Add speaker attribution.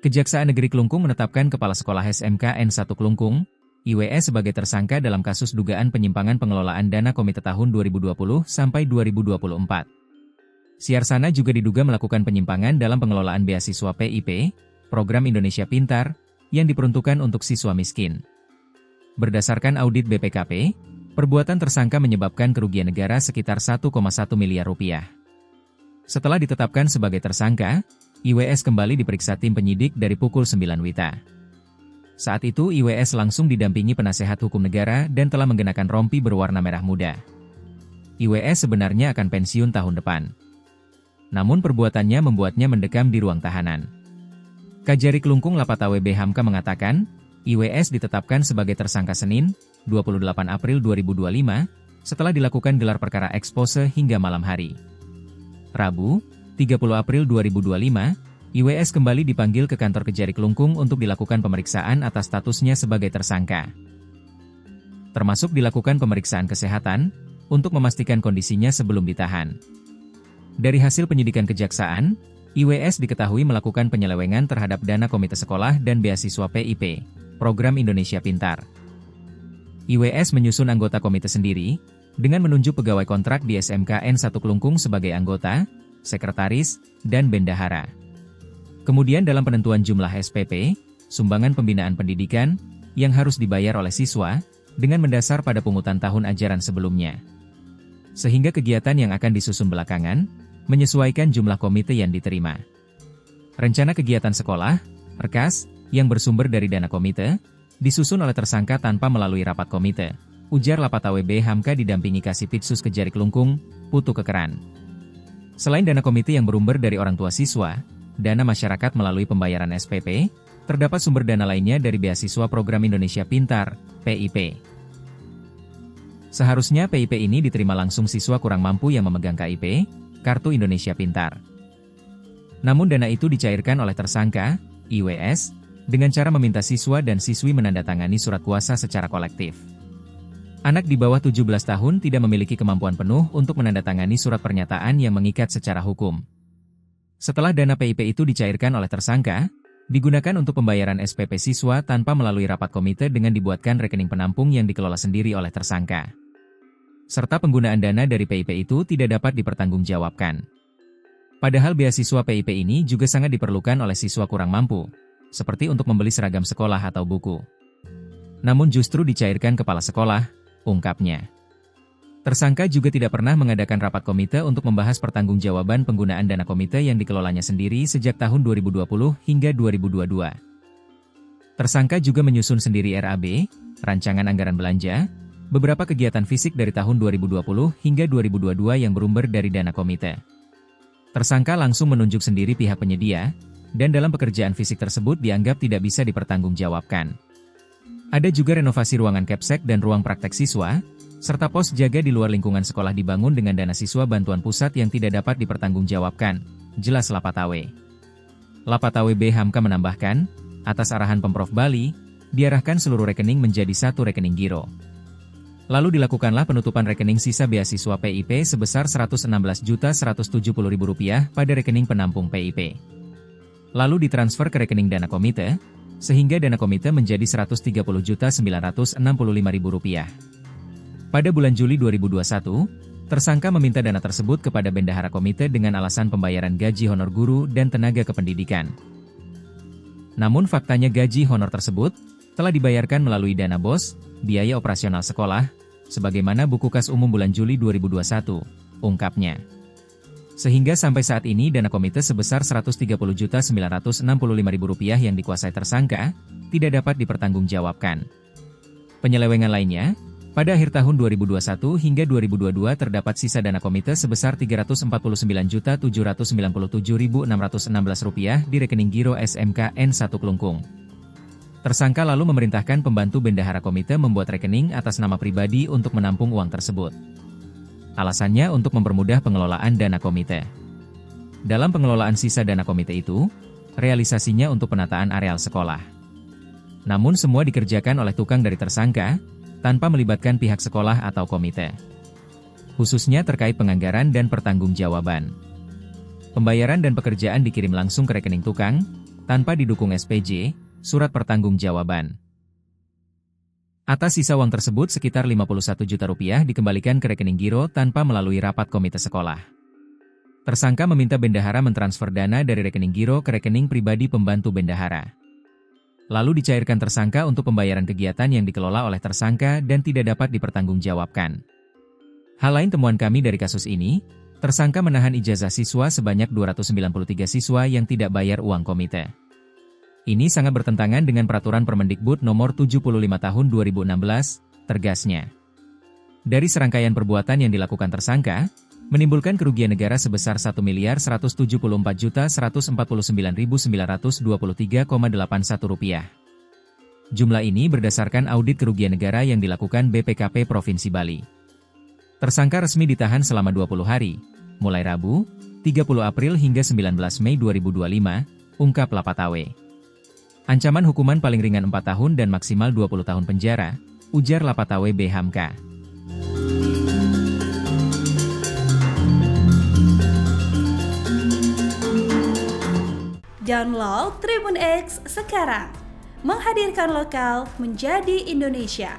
Speaker 1: Kejaksaan Negeri Klungkung menetapkan Kepala Sekolah SMK N1 Klungkung, IWS sebagai tersangka dalam kasus dugaan penyimpangan pengelolaan dana komite tahun 2020 sampai 2024. Siarsana juga diduga melakukan penyimpangan dalam pengelolaan beasiswa PIP, Program Indonesia Pintar, yang diperuntukkan untuk siswa miskin. Berdasarkan audit BPKP, perbuatan tersangka menyebabkan kerugian negara sekitar 1,1 miliar rupiah. Setelah ditetapkan sebagai tersangka, IWS kembali diperiksa tim penyidik dari pukul 9 WITA. Saat itu IWS langsung didampingi penasehat hukum negara dan telah mengenakan rompi berwarna merah muda. IWS sebenarnya akan pensiun tahun depan. Namun perbuatannya membuatnya mendekam di ruang tahanan. Kajari Klungkung Lapatawe B. Hamka mengatakan, IWS ditetapkan sebagai tersangka Senin, 28 April 2025, setelah dilakukan gelar perkara ekspose hingga malam hari. Rabu, 30 April 2025, IWS kembali dipanggil ke kantor Kejari Klungkung untuk dilakukan pemeriksaan atas statusnya sebagai tersangka. Termasuk dilakukan pemeriksaan kesehatan, untuk memastikan kondisinya sebelum ditahan. Dari hasil penyidikan kejaksaan, IWS diketahui melakukan penyelewengan terhadap dana komite sekolah dan beasiswa PIP, Program Indonesia Pintar. IWS menyusun anggota komite sendiri, dengan menunjuk pegawai kontrak di SMK N1 Klungkung sebagai anggota, sekretaris, dan bendahara. Kemudian dalam penentuan jumlah SPP, sumbangan pembinaan pendidikan, yang harus dibayar oleh siswa, dengan mendasar pada pungutan tahun ajaran sebelumnya. Sehingga kegiatan yang akan disusun belakangan, menyesuaikan jumlah komite yang diterima. Rencana kegiatan sekolah, RKAS, yang bersumber dari dana komite, disusun oleh tersangka tanpa melalui rapat komite, ujar Lapatawe B. Hamka didampingi Kasipitsus Kejari Klungkung, Putu Kekeran. Selain dana komite yang bersumber dari orang tua siswa, dana masyarakat melalui pembayaran SPP, terdapat sumber dana lainnya dari beasiswa Program Indonesia Pintar, PIP. Seharusnya PIP ini diterima langsung siswa kurang mampu yang memegang KIP, Kartu Indonesia Pintar. Namun dana itu dicairkan oleh tersangka, IWS, dengan cara meminta siswa dan siswi menandatangani surat kuasa secara kolektif. Anak di bawah 17 tahun tidak memiliki kemampuan penuh untuk menandatangani surat pernyataan yang mengikat secara hukum. Setelah dana PIP itu dicairkan oleh tersangka, digunakan untuk pembayaran SPP siswa tanpa melalui rapat komite dengan dibuatkan rekening penampung yang dikelola sendiri oleh tersangka. Serta penggunaan dana dari PIP itu tidak dapat dipertanggungjawabkan. Padahal beasiswa PIP ini juga sangat diperlukan oleh siswa kurang mampu, seperti untuk membeli seragam sekolah atau buku. Namun justru dicairkan kepala sekolah, ungkapnya. Tersangka juga tidak pernah mengadakan rapat komite untuk membahas pertanggungjawaban penggunaan dana komite yang dikelolanya sendiri sejak tahun 2020 hingga 2022. Tersangka juga menyusun sendiri RAB, Rancangan Anggaran Belanja, beberapa kegiatan fisik dari tahun 2020 hingga 2022 yang bersumber dari dana komite. Tersangka langsung menunjuk sendiri pihak penyedia, dan dalam pekerjaan fisik tersebut dianggap tidak bisa dipertanggungjawabkan. Ada juga renovasi ruangan Kepsek dan ruang praktek siswa, serta pos jaga di luar lingkungan sekolah dibangun dengan dana siswa bantuan pusat yang tidak dapat dipertanggungjawabkan, jelas Lapatawe. Lapatawe B. Hamka menambahkan, atas arahan Pemprov Bali, diarahkan seluruh rekening menjadi satu rekening giro. Lalu dilakukanlah penutupan rekening sisa beasiswa PIP sebesar Rp116.170.000 pada rekening penampung PIP. Lalu ditransfer ke rekening dana komite, sehingga dana komite menjadi Rp130.965.000. Pada bulan Juli 2021, tersangka meminta dana tersebut kepada bendahara komite dengan alasan pembayaran gaji honor guru dan tenaga kependidikan. Namun faktanya gaji honor tersebut telah dibayarkan melalui dana BOS, biaya operasional sekolah, sebagaimana buku kas umum bulan Juli 2021, ungkapnya. Sehingga sampai saat ini dana komite sebesar Rp130.965.000 yang dikuasai tersangka, tidak dapat dipertanggungjawabkan. Penyelewengan lainnya, pada akhir tahun 2021 hingga 2022 terdapat sisa dana komite sebesar Rp349.797.616 di rekening giro SMK N1 Klungkung. Tersangka lalu memerintahkan pembantu bendahara komite membuat rekening atas nama pribadi untuk menampung uang tersebut. Alasannya untuk mempermudah pengelolaan dana komite. Dalam pengelolaan sisa dana komite itu, realisasinya untuk penataan areal sekolah. Namun semua dikerjakan oleh tukang dari tersangka, tanpa melibatkan pihak sekolah atau komite. Khususnya terkait penganggaran dan pertanggungjawaban. Pembayaran dan pekerjaan dikirim langsung ke rekening tukang, tanpa didukung SPJ, surat pertanggungjawaban. Atas sisa uang tersebut sekitar Rp51 juta dikembalikan ke rekening giro tanpa melalui rapat komite sekolah. Tersangka meminta bendahara mentransfer dana dari rekening giro ke rekening pribadi pembantu bendahara. Lalu dicairkan tersangka untuk pembayaran kegiatan yang dikelola oleh tersangka dan tidak dapat dipertanggungjawabkan. Hal lain temuan kami dari kasus ini, tersangka menahan ijazah siswa sebanyak 293 siswa yang tidak bayar uang komite. Ini sangat bertentangan dengan Peraturan Permendikbud Nomor 75 Tahun 2016, tegasnya. Dari serangkaian perbuatan yang dilakukan tersangka, menimbulkan kerugian negara sebesar Rp1.174.149.923,81. Jumlah ini berdasarkan audit kerugian negara yang dilakukan BPKP Provinsi Bali. Tersangka resmi ditahan selama 20 hari, mulai Rabu, 30 April hingga 19 Mei 2025, ungkap Lapatawe. Ancaman hukuman paling ringan 4 tahun dan maksimal 20 tahun penjara, ujar Lapatawe B. Hamka.
Speaker 2: Download Tribun X sekarang, menghadirkan lokal menjadi Indonesia.